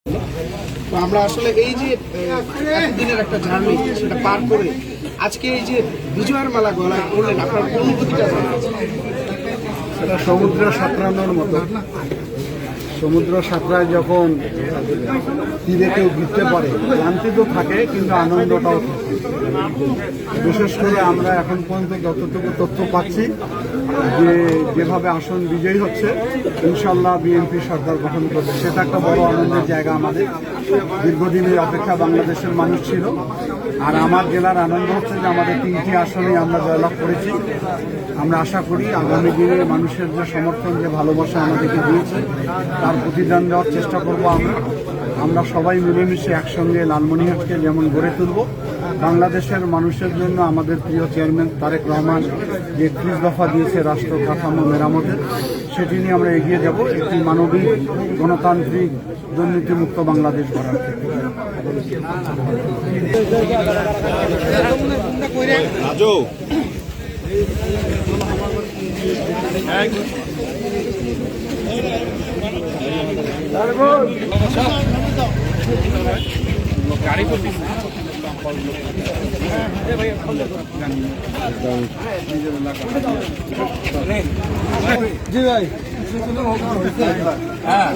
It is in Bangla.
তো আমরা আসলে এই যে একদিনের একটা জার্নি সেটা পার করে আজকে এই যে বিজয়ের মালা গলায় পড়লেন, আপনার অনুভূতিটা জানান। সেটা সমুদ্র সাঁতরানোর মতো। সমুদ্র সাঁতরায় যখন তীরে কেউ ঘুরতে পারে, ক্লান্তি তো থাকে কিন্তু আনন্দটাও থাকে। বিশেষ করে আমরা এখন পর্যন্ত যতটুকু তথ্য পাচ্ছি যে যেভাবে আসন বিজয়ী হচ্ছে, ইনশাল্লাহ বিএনপি সরকার গঠন করবে, সেটা একটা বড় আনন্দের জায়গা আমাদের। দীর্ঘদিনের অপেক্ষা বাংলাদেশের মানুষ ছিল। আর আমার জেলার আনন্দ হচ্ছে যে আমাদের 3টি আসনে আমরা জয়লাভ করেছি। আমরা আশা করি আগামী দিনে মানুষের যে সমর্থন, যে ভালোবাসা আমাদেরকে দিয়েছে, তার প্রতিদান দেওয়ার চেষ্টা করব। আমরা সবাই মিলেমিশে একসঙ্গে লালমনিরহাটকে যেমন গড়ে তুলব, বাংলাদেশের মানুষের জন্য আমাদের প্রিয় চেয়ারম্যান তারেক রহমান যে 30 দফা দিয়েছে রাষ্ট্র কাঠামো মেরামতের, সেটি নিয়ে আমরা এগিয়ে যাব একটি মানবিক, গণতান্ত্রিক, দুর্নীতিমুক্ত বাংলাদেশ গড়ার ক্ষেত্রে। জি ভাই, হ্যাঁ।